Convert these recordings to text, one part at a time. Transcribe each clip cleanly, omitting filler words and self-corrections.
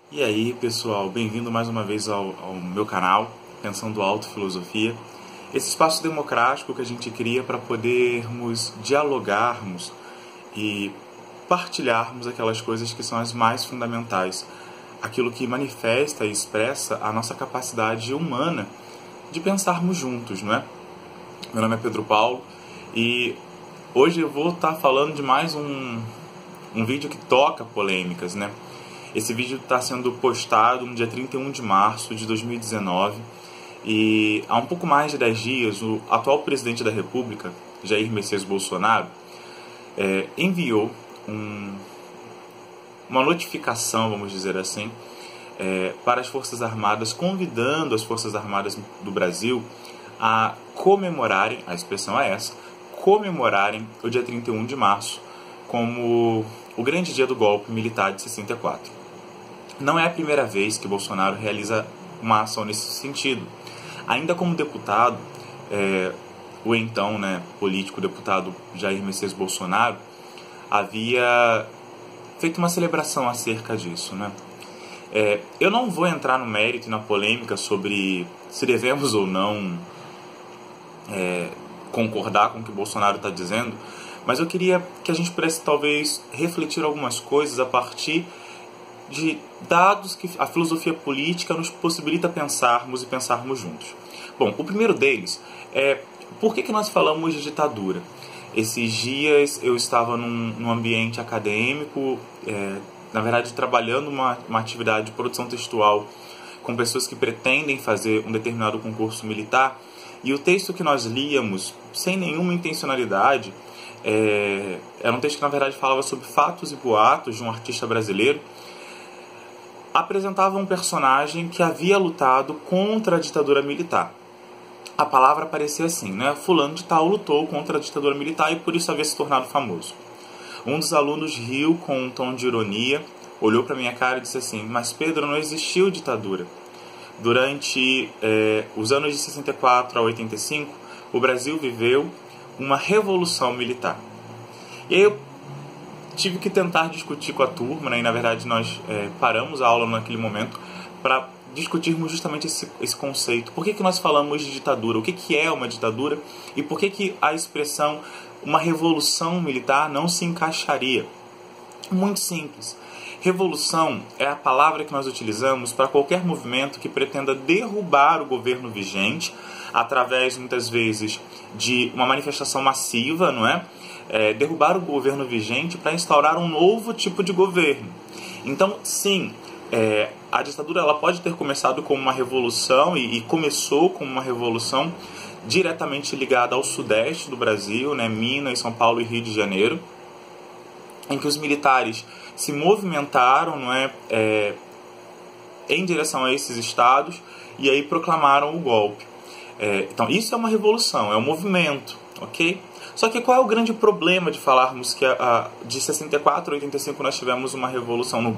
E aí, pessoal, bem-vindo mais uma vez ao meu canal, Pensando Alto Filosofia. Esse espaço democrático que a gente cria para podermos dialogarmos e partilharmos aquelas coisas que são as mais fundamentais, aquilo que manifesta e expressa a nossa capacidade humana de pensarmos juntos, não é? Meu nome é Pedro Paulo e hoje eu vou estar falando de mais um vídeo que toca polêmicas, né? Esse vídeo está sendo postado no dia 31 de março de 2019 e há um pouco mais de 10 dias o atual presidente da República, Jair Messias Bolsonaro, enviou uma notificação, vamos dizer assim, para as Forças Armadas, convidando as Forças Armadas do Brasil a comemorarem, a expressão é essa, comemorarem o dia 31 de março como o grande dia do golpe militar de 64. Não é a primeira vez que Bolsonaro realiza uma ação nesse sentido. Ainda como deputado, o então político deputado Jair Messias Bolsonaro havia feito uma celebração acerca disso, né? Eu não vou entrar no mérito e na polêmica sobre se devemos ou não concordar com o que Bolsonaro está dizendo, mas eu queria que a gente pudesse talvez refletir algumas coisas a partir de dados que a filosofia política nos possibilita pensarmos e pensarmos juntos. Bom, o primeiro deles é por que nós falamos de ditadura? Esses dias eu estava num ambiente acadêmico, na verdade trabalhando uma atividade de produção textual com pessoas que pretendem fazer um determinado concurso militar, e o texto que nós líamos, sem nenhuma intencionalidade, era um texto que na verdade falava sobre fatos e boatos de um artista brasileiro, apresentava um personagem que havia lutado contra a ditadura militar. A palavra aparecia assim, né? Fulano de tal lutou contra a ditadura militar e por isso havia se tornado famoso. Um dos alunos riu com um tom de ironia, olhou para minha cara e disse assim: mas Pedro, não existiu ditadura. Durante os anos de 64 a 85, o Brasil viveu uma revolução militar. E aí eu tive que tentar discutir com a turma, né? E na verdade nós paramos a aula naquele momento para discutirmos justamente esse conceito. Por que nós falamos de ditadura? O que é uma ditadura? E por que a expressão uma revolução militar não se encaixaria? Muito simples. Revolução é a palavra que nós utilizamos para qualquer movimento que pretenda derrubar o governo vigente através, muitas vezes, de uma manifestação massiva, não é? Derrubar o governo vigente para instaurar um novo tipo de governo. Então, sim, a ditadura ela pode ter começado como uma revolução e começou como uma revolução diretamente ligada ao sudeste do Brasil, né, Minas, São Paulo e Rio de Janeiro, em que os militares se movimentaram, não é, em direção a esses estados e aí proclamaram o golpe. Então, isso é uma revolução, é um movimento, ok? Só que qual é o grande problema de falarmos que de 64 a 85 nós tivemos uma revolução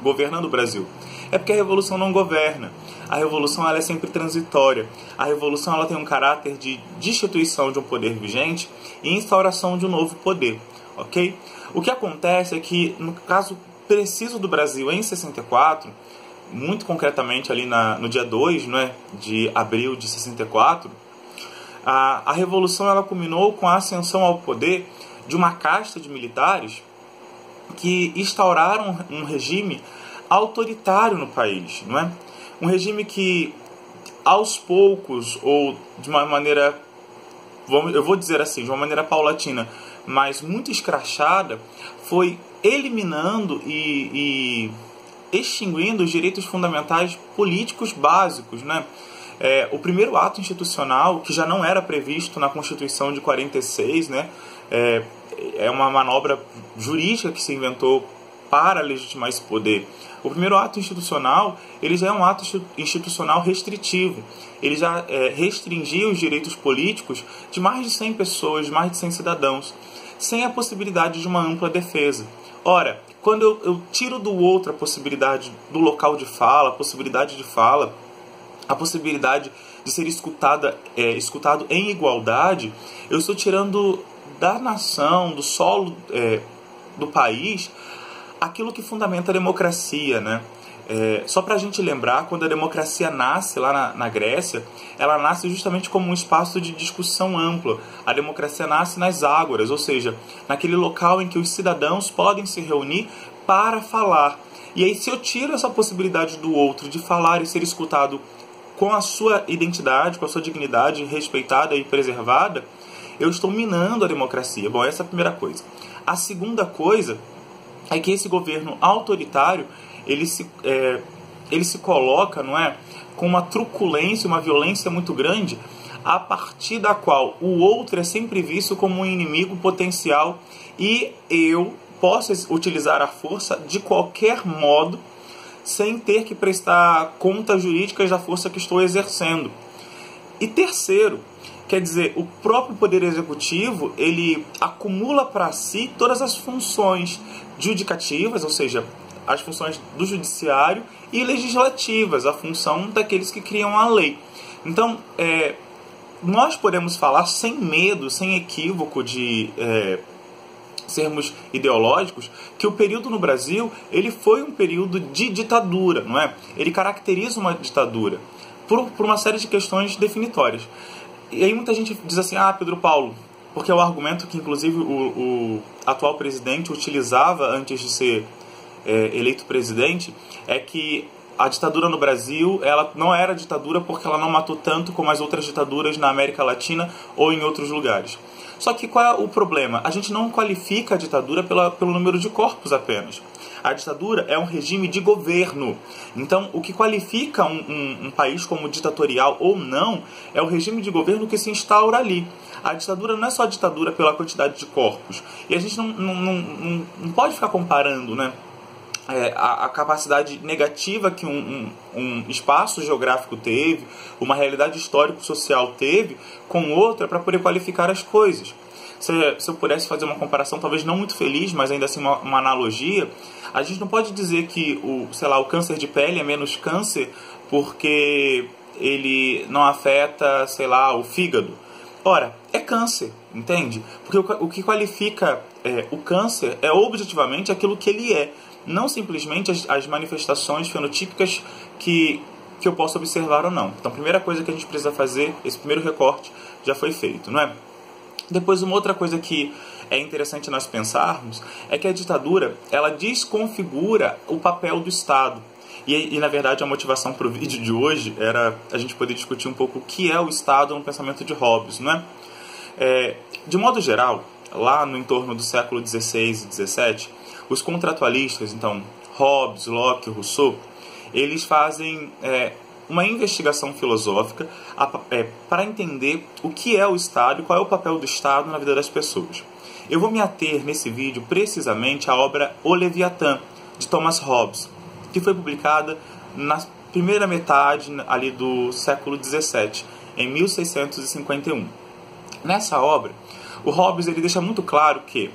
governando o Brasil? É porque a revolução não governa. A revolução ela é sempre transitória. A revolução ela tem um caráter de destituição de um poder vigente e instauração de um novo poder, ok? O que acontece é que, no caso preciso do Brasil em 64, muito concretamente ali no dia 2, de abril de 64, a revolução ela culminou com a ascensão ao poder de uma casta de militares que instauraram um regime autoritário no país, não é? Um regime que, aos poucos, ou de uma maneira, eu vou dizer assim, de uma maneira paulatina, mas muito escrachada, foi eliminando e extinguindo os direitos fundamentais políticos básicos, né? O primeiro ato institucional, que já não era previsto na Constituição de 46, né? É uma manobra jurídica que se inventou para legitimar esse poder. O primeiro ato institucional, ele já é um ato institucional restritivo. Ele já restringia os direitos políticos de mais de 100 pessoas, de mais de 100 cidadãos, sem a possibilidade de uma ampla defesa. Ora, quando eu tiro do outro a possibilidade do local de fala, a possibilidade de fala, a possibilidade de ser escutado em igualdade, eu estou tirando da nação, do solo do país, aquilo que fundamenta a democracia, né? Só para a gente lembrar, quando a democracia nasce lá na Grécia, ela nasce justamente como um espaço de discussão ampla. A democracia nasce nas ágoras, ou seja, naquele local em que os cidadãos podem se reunir para falar. E aí, se eu tiro essa possibilidade do outro de falar e ser escutado com a sua identidade, com a sua dignidade respeitada e preservada, eu estou minando a democracia. Bom, essa é a primeira coisa. A segunda coisa é que esse governo autoritário, ele se coloca, não é, com uma truculência, uma violência muito grande, a partir da qual o outro é sempre visto como um inimigo potencial e eu posso utilizar a força de qualquer modo sem ter que prestar contas jurídicas da força que estou exercendo. E terceiro, quer dizer, o próprio Poder Executivo, ele acumula para si todas as funções judicativas, ou seja, as funções do judiciário, e legislativas, a função daqueles que criam a lei. Então, nós podemos falar sem medo, sem equívoco de sermos ideológicos, que o período no Brasil, ele foi um período de ditadura, não é? Ele caracteriza uma ditadura por uma série de questões definitórias. E aí muita gente diz assim, Pedro Paulo, porque é o argumento que inclusive o atual presidente utilizava antes de ser eleito presidente, é que a ditadura no Brasil, ela não era ditadura porque ela não matou tanto como as outras ditaduras na América Latina ou em outros lugares. Só que qual é o problema? A gente não qualifica a ditadura pelo número de corpos apenas. A ditadura é um regime de governo. Então, o que qualifica um país como ditatorial ou não é o regime de governo que se instaura ali. A ditadura não é só ditadura pela quantidade de corpos. E a gente não pode ficar comparando, né, a capacidade negativa que um espaço geográfico teve, uma realidade histórico-social teve, com outra para poder qualificar as coisas. Se eu pudesse fazer uma comparação, talvez não muito feliz, mas ainda assim uma analogia, a gente não pode dizer que o câncer de pele é menos câncer porque ele não afeta, o fígado. Ora, é câncer, entende? Porque o que qualifica o câncer é objetivamente aquilo que ele é, não simplesmente as manifestações fenotípicas que eu posso observar ou não. Então, a primeira coisa que a gente precisa fazer, esse primeiro recorte já foi feito, não é? Depois, uma outra coisa que é interessante nós pensarmos é que a ditadura, ela desconfigura o papel do Estado. E na verdade, a motivação para o vídeo de hoje era a gente poder discutir um pouco o que é o Estado no pensamento de Hobbes, não é? De modo geral, lá no entorno do século XVI e XVII, os contratualistas, então Hobbes, Locke, Rousseau, eles fazem uma investigação filosófica para entender o que é o Estado e qual é o papel do Estado na vida das pessoas. Eu vou me ater nesse vídeo precisamente à obra O Leviatã, de Thomas Hobbes, que foi publicada na primeira metade ali do século XVII, em 1651. Nessa obra, o Hobbes ele deixa muito claro que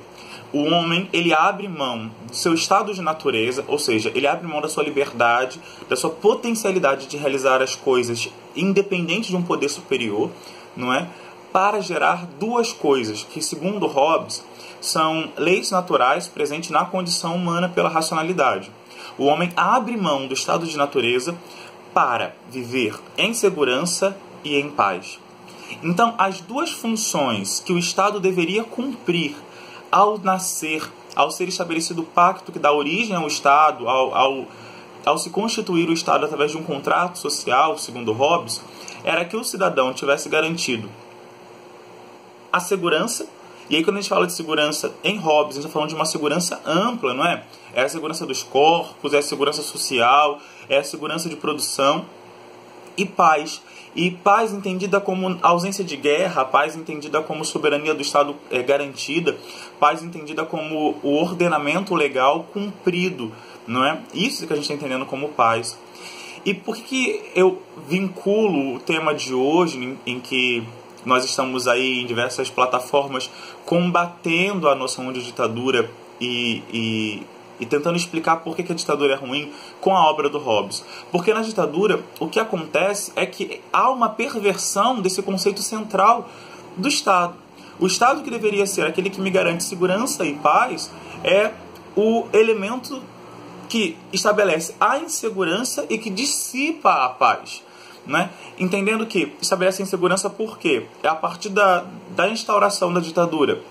o homem, ele abre mão do seu estado de natureza, ou seja, ele abre mão da sua liberdade, da sua potencialidade de realizar as coisas independente de um poder superior, não é? Para gerar duas coisas, que segundo Hobbes, são leis naturais presentes na condição humana pela racionalidade. O homem abre mão do estado de natureza para viver em segurança e em paz. Então, as duas funções que o Estado deveria cumprir ao nascer, ao ser estabelecido o pacto que dá origem ao Estado, ao se constituir o Estado através de um contrato social, segundo Hobbes, era que o cidadão tivesse garantido a segurança. E aí, quando a gente fala de segurança em Hobbes, a gente está falando de uma segurança ampla, não é? É a segurança dos corpos, é a segurança social, é a segurança de produção e paz. E paz entendida como ausência de guerra, paz entendida como soberania do Estado garantida, paz entendida como o ordenamento legal cumprido, não é? Isso que a gente está entendendo como paz. E por que eu vinculo o tema de hoje, em que nós estamos aí em diversas plataformas combatendo a noção de ditadura e tentando explicar por que a ditadura é ruim com a obra do Hobbes? Porque na ditadura o que acontece é que há uma perversão desse conceito central do Estado. O Estado, que deveria ser aquele que me garante segurança e paz, é o elemento que estabelece a insegurança e que dissipa a paz, né? Entendendo que estabelece a insegurança por quê? É a partir da instauração da ditadura.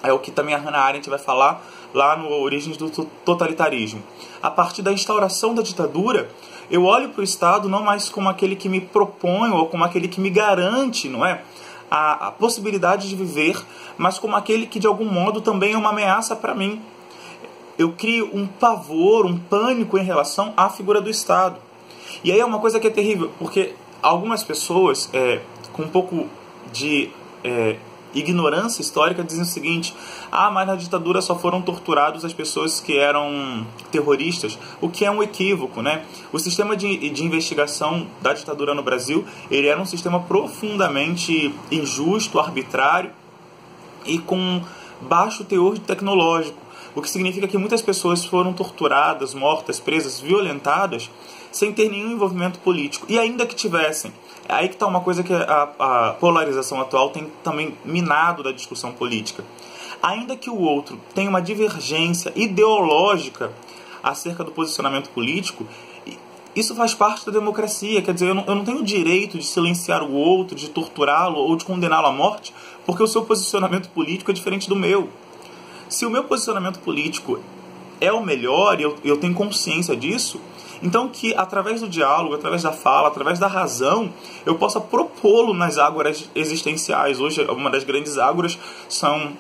É o que também a Hannah Arendt vai falar lá no Origens do Totalitarismo. A partir da instauração da ditadura, eu olho para o Estado não mais como aquele que me propõe ou como aquele que me garante, não é, a possibilidade de viver, mas como aquele que de algum modo também é uma ameaça para mim. Eu crio um pavor, um pânico em relação à figura do Estado. E aí é uma coisa que é terrível, porque algumas pessoas, com um pouco de ignorância histórica, dizem o seguinte: mas na ditadura só foram torturados as pessoas que eram terroristas, o que é um equívoco, né? O sistema de investigação da ditadura no Brasil, ele era um sistema profundamente injusto, arbitrário e com baixo teor tecnológico, o que significa que muitas pessoas foram torturadas, mortas, presas, violentadas, sem ter nenhum envolvimento político. E ainda que tivessem, é aí que está uma coisa que a polarização atual tem também minado da discussão política. Ainda que o outro tenha uma divergência ideológica acerca do posicionamento político, isso faz parte da democracia. Quer dizer, eu não tenho o direito de silenciar o outro, de torturá-lo ou de condená-lo à morte, porque o seu posicionamento político é diferente do meu. Se o meu posicionamento político é o melhor, e eu tenho consciência disso, então que através do diálogo, através da fala, através da razão, eu possa propô-lo nas ágoras existenciais. Hoje, uma das grandes ágoras são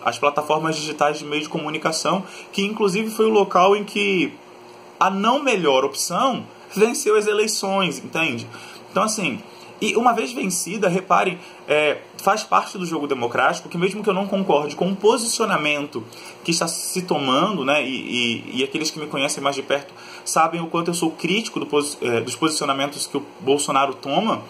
as plataformas digitais de meio de comunicação, que inclusive foi o local em que a não melhor opção venceu as eleições, entende? Então, assim, e uma vez vencida, reparem, faz parte do jogo democrático que mesmo que eu não concorde com o posicionamento que está se tomando, né, e aqueles que me conhecem mais de perto sabem o quanto eu sou crítico dos posicionamentos que o Bolsonaro toma,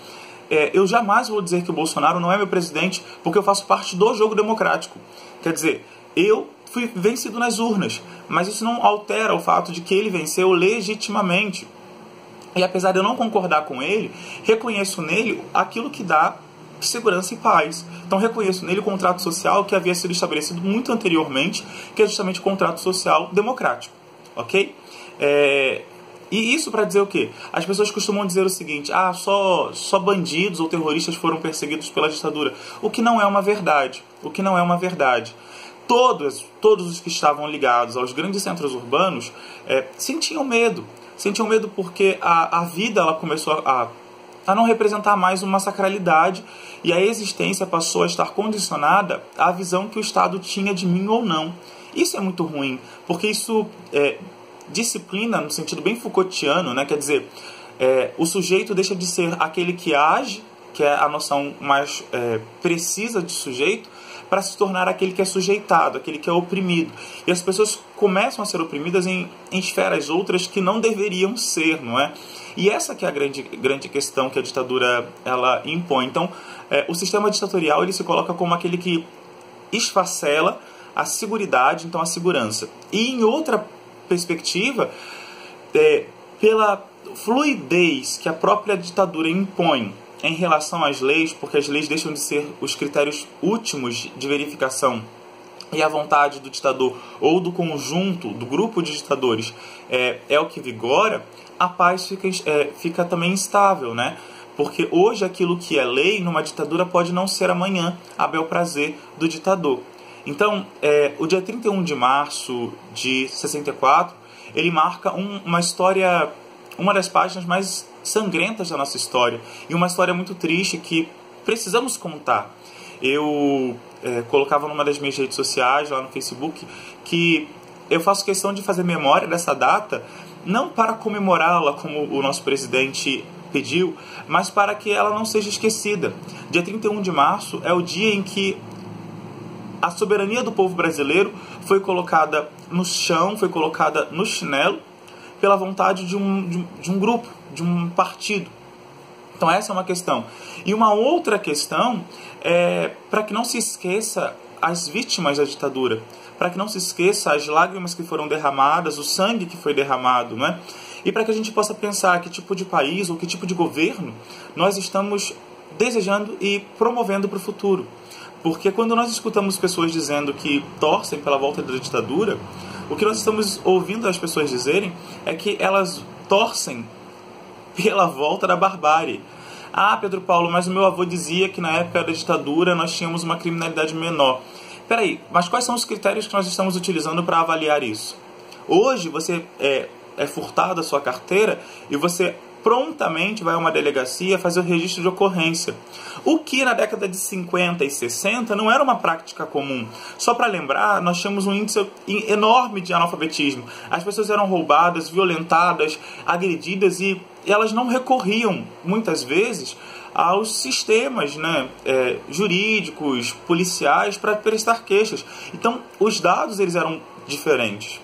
eu jamais vou dizer que o Bolsonaro não é meu presidente, porque eu faço parte do jogo democrático. Quer dizer, eu fui vencido nas urnas, mas isso não altera o fato de que ele venceu legitimamente. E apesar de eu não concordar com ele, reconheço nele aquilo que dá segurança e paz. Então reconheço nele o contrato social que havia sido estabelecido muito anteriormente, que é justamente o contrato social democrático. Ok? E isso para dizer o quê? As pessoas costumam dizer o seguinte: só bandidos ou terroristas foram perseguidos pela ditadura. O que não é uma verdade. O que não é uma verdade. Todos os que estavam ligados aos grandes centros urbanos sentiam medo. Sentiam medo porque a vida ela começou a não representar mais uma sacralidade, e a existência passou a estar condicionada à visão que o Estado tinha de mim ou não. Isso é muito ruim, porque isso disciplina, no sentido bem Foucaultiano, né? Quer dizer, o sujeito deixa de ser aquele que age, que é a noção mais precisa de sujeito, para se tornar aquele que é sujeitado, aquele que é oprimido. E as pessoas começam a ser oprimidas em esferas outras que não deveriam ser, não é? E essa que é a grande questão que a ditadura ela impõe. Então, o sistema ditatorial ele se coloca como aquele que esfacela a seguridade, então a segurança. E em outra perspectiva, pela fluidez que a própria ditadura impõe em relação às leis, porque as leis deixam de ser os critérios últimos de verificação e a vontade do ditador ou do conjunto, do grupo de ditadores é o que vigora, a paz fica também instável, né? Porque hoje aquilo que é lei numa ditadura pode não ser amanhã a bel prazer do ditador. Então, o dia 31 de março de 64, ele marca uma história, uma das páginas mais sangrentas da nossa história, e uma história muito triste que precisamos contar. Eu colocava numa das minhas redes sociais, lá no Facebook, que eu faço questão de fazer memória dessa data, não para comemorá-la como o nosso presidente pediu, mas para que ela não seja esquecida. Dia 31 de março é o dia em que a soberania do povo brasileiro foi colocada no chão, foi colocada no chinelo, pela vontade de um grupo, de um partido. Então essa é uma questão. E uma outra questão é para que não se esqueça as vítimas da ditadura, para que não se esqueça as lágrimas que foram derramadas, o sangue que foi derramado, né? E para que a gente possa pensar que tipo de país ou que tipo de governo nós estamos desejando e promovendo para o futuro. Porque quando nós escutamos pessoas dizendo que torcem pela volta da ditadura, O que nós estamos ouvindo as pessoas dizerem é que elas torcem pela volta da barbárie. Ah, Pedro Paulo, mas o meu avô dizia que na época da ditadura nós tínhamos uma criminalidade menor. Peraí, mas quais são os critérios que nós estamos utilizando para avaliar isso? Hoje você é furtado a sua carteira e você prontamente vai a uma delegacia fazer o registro de ocorrência. O que na década de 50 e 60 não era uma prática comum. Só para lembrar, nós tínhamos um índice enorme de analfabetismo. As pessoas eram roubadas, violentadas, agredidas e elas não recorriam, muitas vezes, aos sistemas, né, jurídicos, policiais para prestar queixas. Então, os dados eles eram diferentes.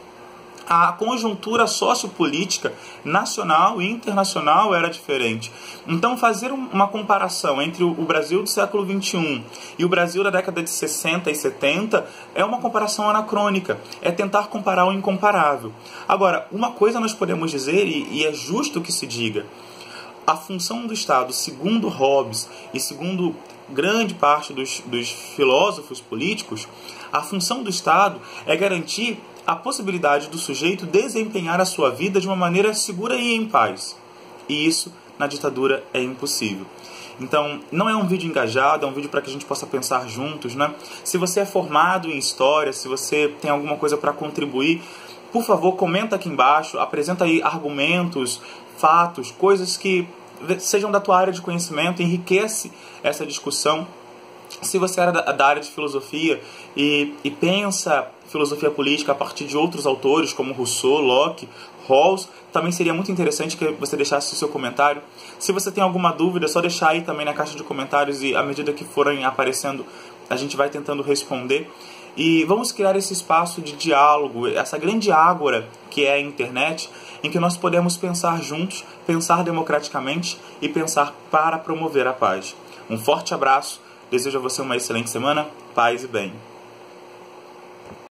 A conjuntura sociopolítica nacional e internacional era diferente. Então, fazer uma comparação entre o Brasil do século XXI e o Brasil da década de 60 e 70 é uma comparação anacrônica. É tentar comparar o incomparável. Agora, uma coisa nós podemos dizer, e é justo que se diga, a função do Estado, segundo Hobbes e segundo grande parte dos filósofos políticos, a função do Estado é garantir a possibilidade do sujeito desempenhar a sua vida de uma maneira segura e em paz. E isso, na ditadura, é impossível. Então, não é um vídeo engajado, é um vídeo para que a gente possa pensar juntos, né? Se você é formado em história, se você tem alguma coisa para contribuir, por favor, comenta aqui embaixo, apresenta aí argumentos, fatos, coisas que sejam da tua área de conhecimento, enriquece essa discussão. Se você era da área de filosofia e pensa filosofia política a partir de outros autores como Rousseau, Locke, Rawls, também seria muito interessante que você deixasse o seu comentário. Se você tem alguma dúvida, é só deixar aí também na caixa de comentários e à medida que forem aparecendo, a gente vai tentando responder. E vamos criar esse espaço de diálogo, essa grande ágora que é a internet, em que nós podemos pensar juntos, pensar democraticamente e pensar para promover a paz. Um forte abraço, desejo a você uma excelente semana, paz e bem.